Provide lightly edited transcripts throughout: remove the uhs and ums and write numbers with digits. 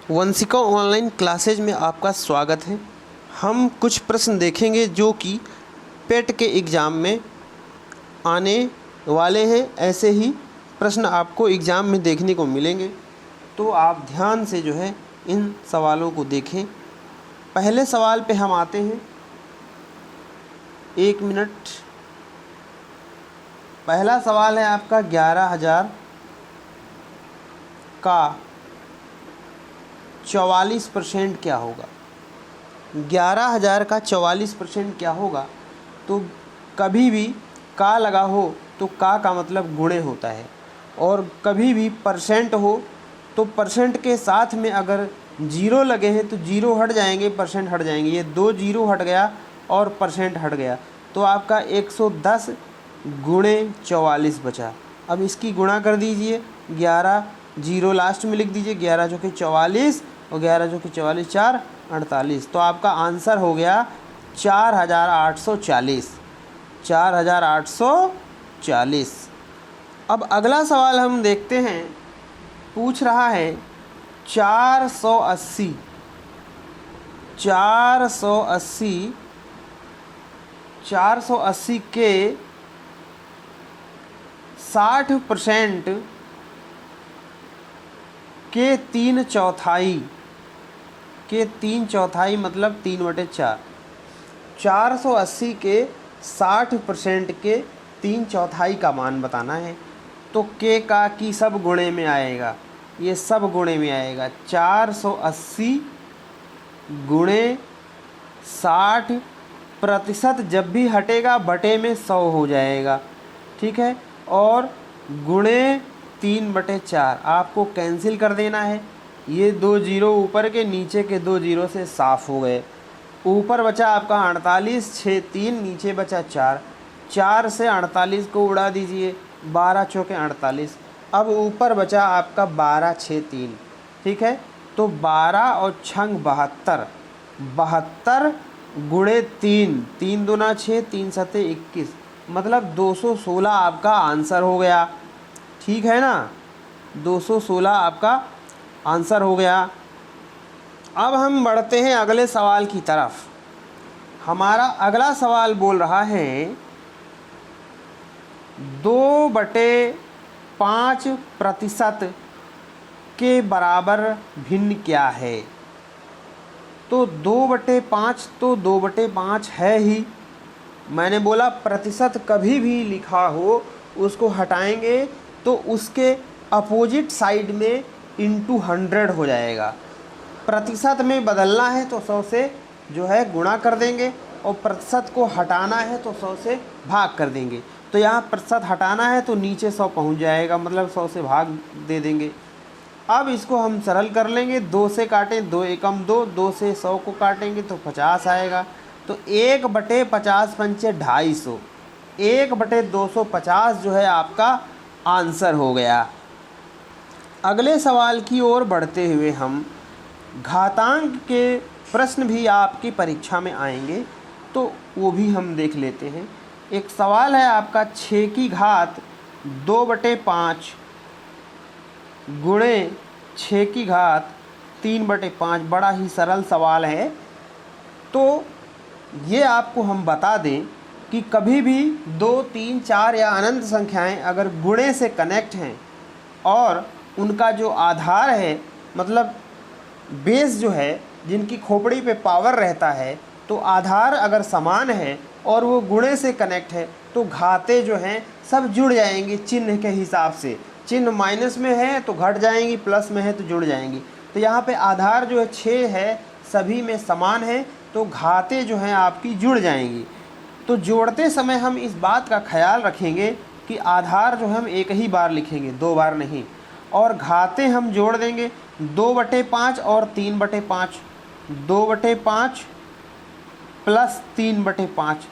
Vanshika online classes में आपका स्वागत है। हम कुछ प्रश्न देखेंगे जो कि पेट के एग्ज़ाम में आने वाले हैं। ऐसे ही प्रश्न आपको एग्ज़ाम में देखने को मिलेंगे, तो आप ध्यान से जो है इन सवालों को देखें। पहले सवाल पे हम आते हैं। 1 मिनट। पहला सवाल है आपका 11,000 का 44% क्या होगा। 11,000 का 44% क्या होगा। तो कभी भी का लगा हो तो का मतलब गुणे होता है, और कभी भी परसेंट हो तो परसेंट के साथ में अगर जीरो लगे हैं तो जीरो हट जाएंगे, परसेंट हट जाएंगे। ये 2 जीरो हट गया और परसेंट हट गया, तो आपका 110 गुणे 44 बचा। अब इसकी गुणा कर दीजिए। 11 जीरो लास्ट में लिख दीजिए, 11 जो कि 44 और 11 जो कि 44 4 48। तो आपका आंसर हो गया 4,840। 4,840। अब अगला सवाल हम देखते हैं। पूछ रहा है 480 के 60% के 3/4 मतलब 3/4। 480 के 60% के 3/4 का मान बताना है। तो के का की सब गुणे में आएगा, ये सब गुणे में आएगा। 480 गुणे 60% जब भी हटेगा बटे में 100 हो जाएगा, ठीक है। और गुणे 3/4 आपको कैंसिल कर देना है। ये 2 जीरो ऊपर के, नीचे के 2 जीरो से साफ़ हो गए। ऊपर बचा आपका 48, 6 3, नीचे बचा 4। 4 से 48 को उड़ा दीजिए, 12 चौके 48। अब ऊपर बचा आपका 12 6 3, ठीक है। तो 12 और 6 72। 72 गुणे 3, 3 दूना 6, 3 सते 21, मतलब 216 आपका आंसर हो गया, ठीक है ना। 216 आपका आंसर हो गया। अब हम बढ़ते हैं अगले सवाल की तरफ। हमारा अगला सवाल बोल रहा है 2/5% के बराबर भिन्न क्या है। तो 2/5 तो 2/5 है ही। मैंने बोला प्रतिशत कभी भी लिखा हो उसको हटाएंगे तो उसके अपोजिट साइड में इंटू 100 हो जाएगा। प्रतिशत में बदलना है तो 100 से जो है गुणा कर देंगे, और प्रतिशत को हटाना है तो 100 से भाग कर देंगे। तो यहाँ प्रतिशत हटाना है तो नीचे 100 पहुँच जाएगा, मतलब 100 से भाग दे देंगे। अब इसको हम सरल कर लेंगे। 2 से काटें, 2 एकम 2, 2 से 100 को काटेंगे तो 50 आएगा। तो 1/50 पंचे 250, 1/250 जो है आपका आंसर हो गया। अगले सवाल की ओर बढ़ते हुए हम घातांक के प्रश्न भी आपकी परीक्षा में आएंगे, तो वो भी हम देख लेते हैं। एक सवाल है आपका 6 की घात 2/5 गुणे 6 की घात 3/5। बड़ा ही सरल सवाल है। तो ये आपको हम बता दें कि कभी भी 2 3 4 या अनंत संख्याएं अगर गुणे से कनेक्ट हैं और उनका जो आधार है, मतलब बेस जो है, जिनकी खोपड़ी पे पावर रहता है, तो आधार अगर समान है और वो गुणे से कनेक्ट है तो घाते जो हैं सब जुड़ जाएंगी चिन्ह के हिसाब से। चिन्ह माइनस में है तो घट जाएंगी, प्लस में है तो जुड़ जाएंगी। तो यहाँ पे आधार जो है 6 है, सभी में समान है, तो घाते जो हैं आपकी जुड़ जाएंगी। तो जोड़ते समय हम इस बात का ख्याल रखेंगे कि आधार जो हम एक ही बार लिखेंगे, 2 बार नहीं। और घाते हम जोड़ देंगे 2/5 और 3/5। 2/5 प्लस 3/5,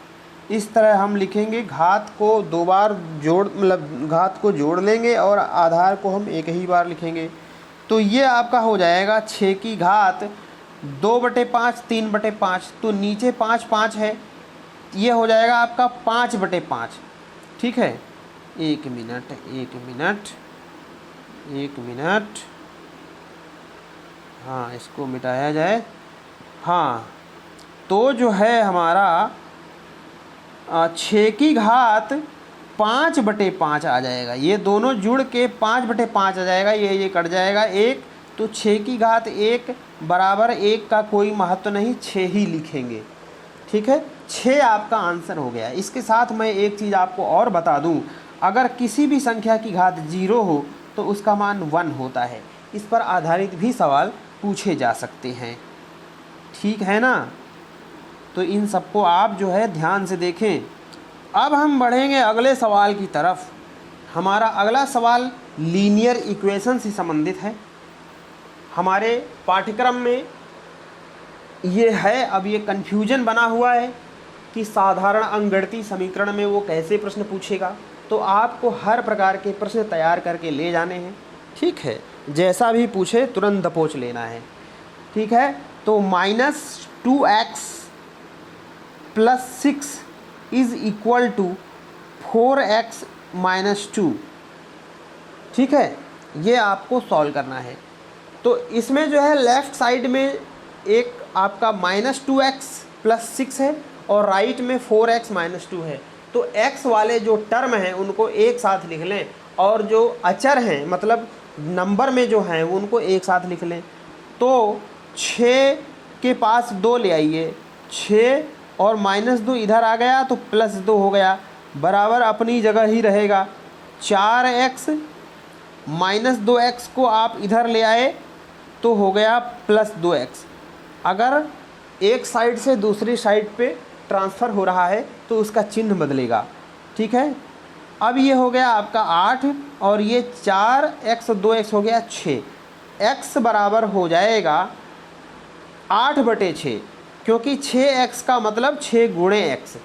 इस तरह हम लिखेंगे। घात को 2 बार जोड़, मतलब घात को जोड़ लेंगे और आधार को हम एक ही बार लिखेंगे। तो ये आपका हो जाएगा 6 की घात 2/5 3/5। तो नीचे 5 5 है, ये हो जाएगा आपका 5/5, ठीक है। 1 मिनट हाँ इसको मिटाया जाए। हाँ तो जो है हमारा 6 की घात 5/5 आ जाएगा। ये दोनों जुड़ के 5/5 आ जाएगा, ये कट जाएगा एक। तो 6 की घात 1 बराबर 1 का कोई महत्व नहीं, 6 ही लिखेंगे। ठीक है, 6 आपका आंसर हो गया। इसके साथ मैं एक चीज़ आपको और बता दूं, अगर किसी भी संख्या की घात 0 हो तो उसका मान 1 होता है। इस पर आधारित भी सवाल पूछे जा सकते हैं। ठीक है ना, तो इन सबको आप जो है ध्यान से देखें। अब हम बढ़ेंगे अगले सवाल की तरफ। हमारा अगला सवाल लीनियर इक्वेशन से संबंधित है। हमारे पाठ्यक्रम में ये है, अब ये कन्फ्यूजन बना हुआ है कि साधारण अंकगणितीय समीकरण में वो कैसे प्रश्न पूछेगा। तो आपको हर प्रकार के प्रश्न तैयार करके ले जाने हैं। ठीक है, जैसा भी पूछे तुरंत दबोच लेना है। ठीक है, तो -2x + 6 = 4x - 2। ठीक है, ये आपको सॉल्व करना है। तो इसमें जो है लेफ़्ट साइड में एक आपका -2x + 6 है और राइट में 4x - 2 है। तो x वाले जो टर्म हैं उनको एक साथ लिख लें, और जो अचर हैं मतलब नंबर में जो हैं उनको एक साथ लिख लें। तो 6 के पास 2 ले आइए, 6 और -2 इधर आ गया तो +2 हो गया, बराबर अपनी जगह ही रहेगा। 4x -2x को आप इधर ले आए तो हो गया +2x। अगर एक साइड से दूसरी साइड पे ट्रांसफ़र हो रहा है तो उसका चिन्ह बदलेगा। ठीक है, अब ये हो गया आपका 8 और ये 4x 2x हो गया 6। x बराबर हो जाएगा 8/6, क्योंकि 6x का मतलब 6 गुणे x।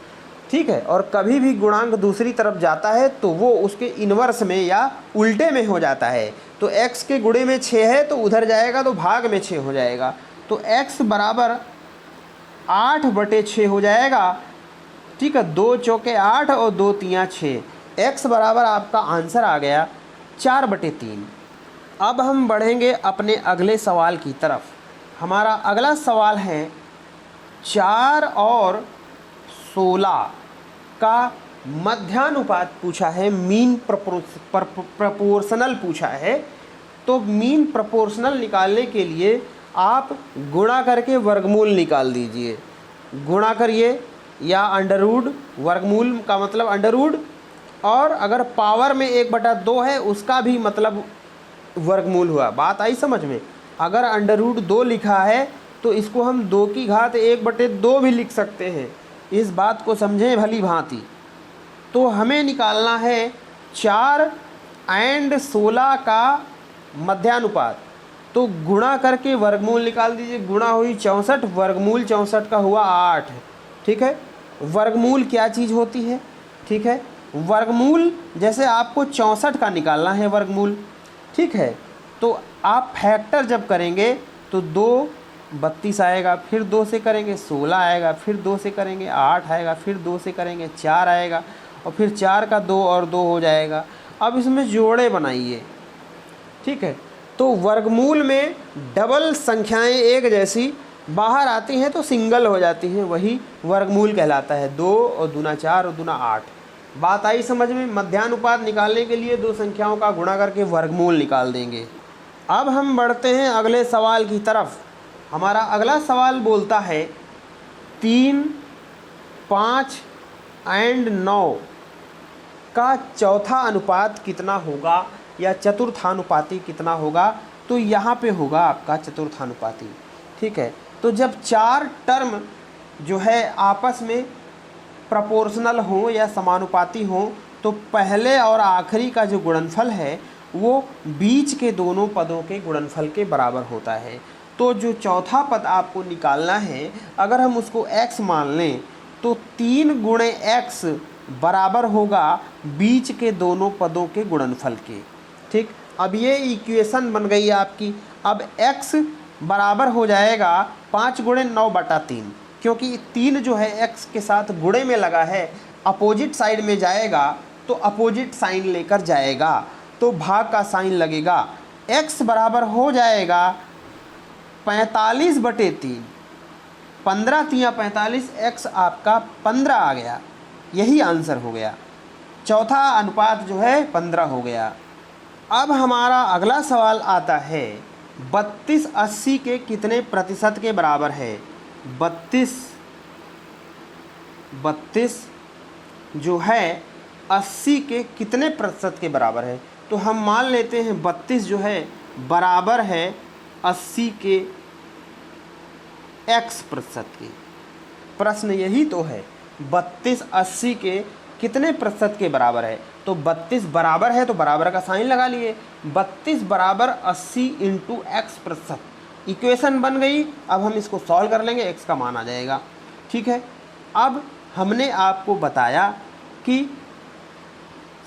ठीक है, और कभी भी गुणांक दूसरी तरफ जाता है तो वो उसके इन्वर्स में या उल्टे में हो जाता है। तो x के गुणे में 6 है तो उधर जाएगा तो भाग में 6 हो जाएगा। तो x बराबर 8/6 हो जाएगा। ठीक है, 2 चौके 8 और 2 तियाँ 6। x बराबर आपका आंसर आ गया 4/3। अब हम बढ़ेंगे अपने अगले सवाल की तरफ। हमारा अगला सवाल है 4 और 16 का मध्यानुपात पूछा है, मीन प्रपोर्शनल पूछा है। तो मीन प्रपोर्शनल निकालने के लिए आप गुणा करके वर्गमूल निकाल दीजिए। गुणा करिए या अंडरवुड, वर्गमूल का मतलब अंडरवुड, और अगर पावर में 1/2 है उसका भी मतलब वर्गमूल हुआ। बात आई समझ में? अगर √2 लिखा है तो इसको हम 2 की घात 1/2 भी लिख सकते हैं। इस बात को समझें भली भांति। तो हमें निकालना है 4 और 16 का मध्यानुपात। तो गुणा करके वर्गमूल निकाल दीजिए। गुणा हुई 64, वर्गमूल 64 का हुआ 8। ठीक है, वर्गमूल क्या चीज़ होती है? ठीक है, वर्गमूल जैसे आपको 64 का निकालना है वर्गमूल। ठीक है, तो आप फैक्टर जब करेंगे तो 2 32 आएगा, फिर 2 से करेंगे 16 आएगा, फिर 2 से करेंगे 8 आएगा, फिर 2 से करेंगे 4 आएगा, और फिर 4 का 2 और 2 हो जाएगा। अब इसमें जोड़े बनाइए। ठीक है, तो वर्गमूल में डबल संख्याएं एक जैसी बाहर आती हैं तो सिंगल हो जाती हैं, वही वर्गमूल कहलाता है। 2 और दूना 4 और दूना 8। बात आई समझ में? मध्यानुपात निकालने के लिए 2 संख्याओं का गुणा करके वर्गमूल निकाल देंगे। अब हम बढ़ते हैं अगले सवाल की तरफ। हमारा अगला सवाल बोलता है 3, 5 और 9 का चौथा अनुपात कितना होगा या चतुर्थानुपाती कितना होगा? तो यहाँ पे होगा आपका चतुर्थानुपाती। ठीक है, तो जब 4 टर्म जो है आपस में प्रोपोर्शनल हो या समानुपाती हो तो पहले और आखिरी का जो गुणनफल है वो बीच के दोनों पदों के गुणनफल के बराबर होता है। तो जो चौथा पद आपको निकालना है, अगर हम उसको x मान लें तो 3 गुणे x बराबर होगा बीच के दोनों पदों के गुणनफल के। ठीक, अब ये इक्वेशन बन गई आपकी। अब x बराबर हो जाएगा 5 गुणे 9/3, क्योंकि 3 जो है x के साथ गुणे में लगा है, अपोजिट साइड में जाएगा तो अपोजिट साइन लेकर जाएगा, तो भाग का साइन लगेगा। x बराबर हो जाएगा 45/3, 15 तियाँ 45, x आपका 15 आ गया। यही आंसर हो गया। चौथा अनुपात जो है 15 हो गया। अब हमारा अगला सवाल आता है 32 80 के कितने प्रतिशत के बराबर है। 32 जो है 80 के कितने प्रतिशत के बराबर है। तो हम मान लेते हैं 32 जो है बराबर है 80 के x प्रतिशत के। प्रश्न यही तो है, 32 80 के कितने प्रतिशत के बराबर है। तो 32 बराबर है तो बराबर का साइन लगा लिए। 32 बराबर 80 इंटू एक्स प्रतिशत, इक्वेशन बन गई। अब हम इसको सॉल्व कर लेंगे, x का मान आ जाएगा। ठीक है, अब हमने आपको बताया कि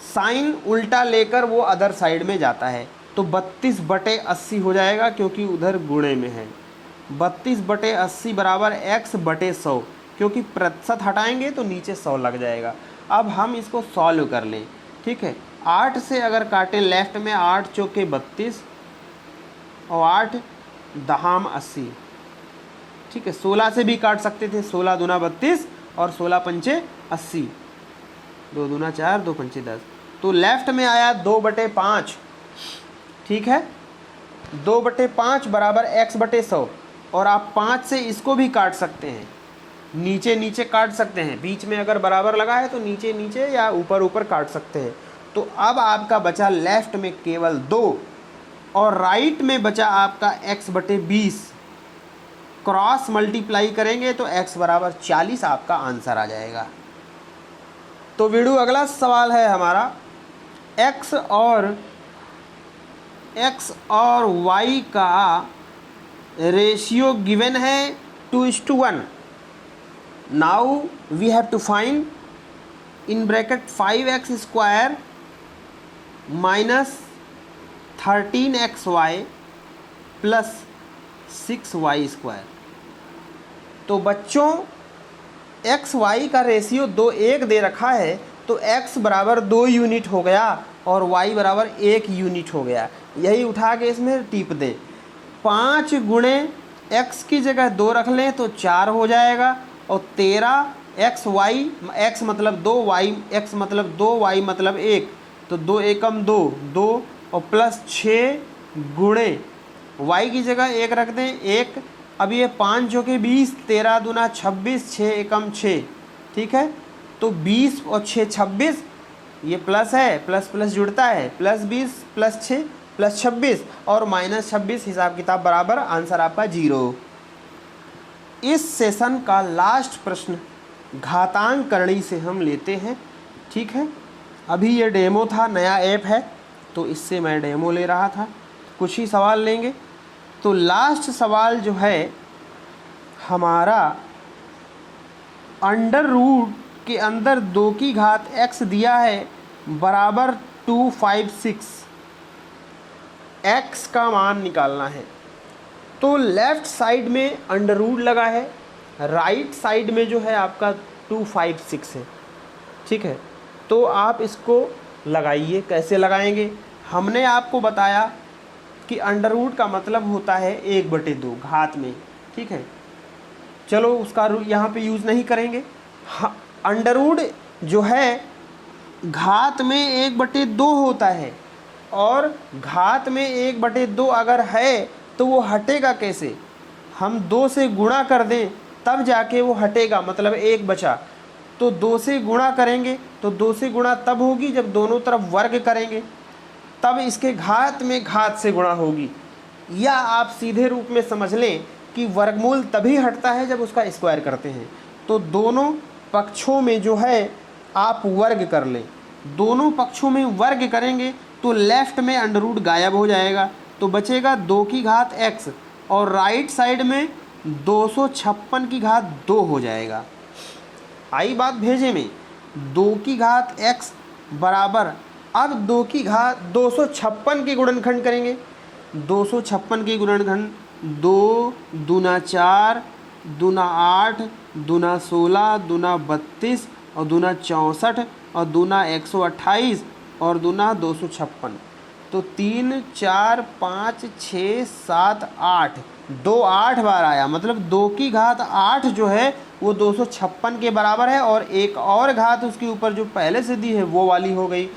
साइन उल्टा लेकर वो अदर साइड में जाता है। तो 32/80 हो जाएगा क्योंकि उधर गुणे में है। 32/80 बराबर x/100, क्योंकि प्रतिशत हटाएंगे तो नीचे 100 लग जाएगा। अब हम इसको सॉल्व कर लें। ठीक है, 8 से अगर काटें लेफ्ट में, 8 चौके 32 और 8 दहाम 80। ठीक है, 16 से भी काट सकते थे, 16 दूना 32 और 16 पंचे 80, 2 दूना 4, 2 पंचे 10। तो लेफ्ट में आया 2/5। ठीक है, 2/5 बराबर x/100। और आप 5 से इसको भी काट सकते हैं, नीचे नीचे काट सकते हैं। बीच में अगर बराबर लगा है तो नीचे नीचे या ऊपर ऊपर काट सकते हैं। तो अब आपका बचा लेफ्ट में केवल 2 और राइट में बचा आपका x/20। क्रॉस मल्टीप्लाई करेंगे तो x बराबर 40 आपका आंसर आ जाएगा। तो वीडियो अगला सवाल है हमारा, x और y का रेशियो गिवन है 2:1। Now we have to find in bracket 5x² minus 13xy plus 6y²। तो बच्चों एक्स वाई का रेशियो 2:1 दे रखा है, तो x बराबर 2 यूनिट हो गया और y बराबर 1 यूनिट हो गया। यही उठा के इसमें टिप दे। 5 गुणे x की जगह 2 रख लें तो 4 हो जाएगा। और 13xy, x मतलब 2, x मतलब 2, y मतलब 1, तो 2 एकम 2, 2 और प्लस 6 गुणे y की जगह 1 रख दें 1। अब ये 5 जो कि 20, 13 दूना 26, 6 एकम 6। ठीक है, तो 20 और 6 26, ये प्लस है, प्लस प्लस जुड़ता है, प्लस 20 प्लस 6 प्लस 26 और माइनस 26, हिसाब किताब बराबर, आंसर आपका 0। इस सेशन का लास्ट प्रश्न घातांक करणी से हम लेते हैं। ठीक है, अभी ये डेमो था, नया ऐप है तो इससे मैं डेमो ले रहा था। कुछ ही सवाल लेंगे। तो लास्ट सवाल जो है हमारा, अंडर रूट के अंदर 2 की घात x दिया है बराबर 256। x का मान निकालना है। तो लेफ्ट साइड में अंडर रूट लगा है, राइट साइड में जो है आपका 256 है। ठीक है, तो आप इसको लगाइए। कैसे लगाएंगे, हमने आपको बताया कि अंडर रूट का मतलब होता है 1/2 घात में। ठीक है, चलो उसका यहाँ पे यूज़ नहीं करेंगे। हाँ, अंडर रूट जो है घात में 1/2 होता है, और घात में 1/2 अगर है तो वो हटेगा कैसे। हम 2 से गुणा कर दें तब जाके वो हटेगा, मतलब 1 बचा। तो 2 से गुणा करेंगे तो 2 से गुणा तब होगी जब दोनों तरफ वर्ग करेंगे, तब इसके घात में घात से गुणा होगी। या आप सीधे रूप में समझ लें कि वर्गमूल तभी हटता है जब उसका स्क्वायर करते हैं। तो दोनों पक्षों में जो है आप वर्ग कर लें, दोनों पक्षों में वर्ग करेंगे तो लेफ्ट में अंडर रूट गायब हो जाएगा, तो बचेगा 2 की घात x और राइट साइड में 256 की घात 2 हो जाएगा। आई बात भेजे में, 2 की घात x बराबर, अब 2 की घात 256 के गुणनखंड करेंगे। 256 के गुणनखंड 2 दूना 4 दूना 8 दूना 16 दूना 32 और दूना 64 और दूना 128 और दूना 256। तो 3 4 5 6 7 8, 2 8 बार आया, मतलब 2 की घात 8 जो है वो 256 के बराबर है, और एक और घात उसके ऊपर जो पहले से दी है वो वाली हो गई।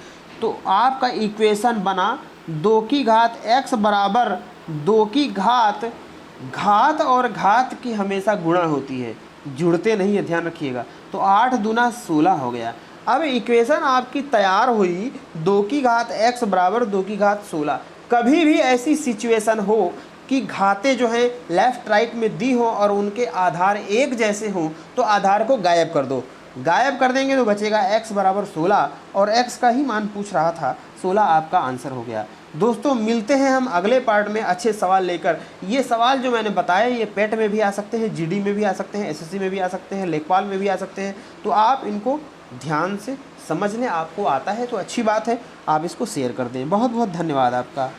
तो आपका इक्वेशन बना 2 की घात x बराबर 2 की घात, घात और घात की हमेशा गुणा होती है, जुड़ते नहीं है, ध्यान रखिएगा। तो 8 दूना 16 हो गया। अब इक्वेशन आपकी तैयार हुई 2 की घात x बराबर 2 की घात 16। कभी भी ऐसी सिचुएशन हो कि घातें जो हैं लेफ्ट राइट में दी हों और उनके आधार एक जैसे हों, तो आधार को गायब कर दो। गायब कर देंगे तो बचेगा x बराबर 16, और x का ही मान पूछ रहा था, 16 आपका आंसर हो गया। दोस्तों मिलते हैं हम अगले पार्ट में अच्छे सवाल लेकर। ये सवाल जो मैंने बताया ये पेट में भी आ सकते हैं, जीडी में भी आ सकते हैं, एसएससी में भी आ सकते हैं, लेखपाल में भी आ सकते हैं। तो आप इनको ध्यान से समझ लें, आपको आता है तो अच्छी बात है, आप इसको शेयर कर दें। बहुत बहुत धन्यवाद आपका।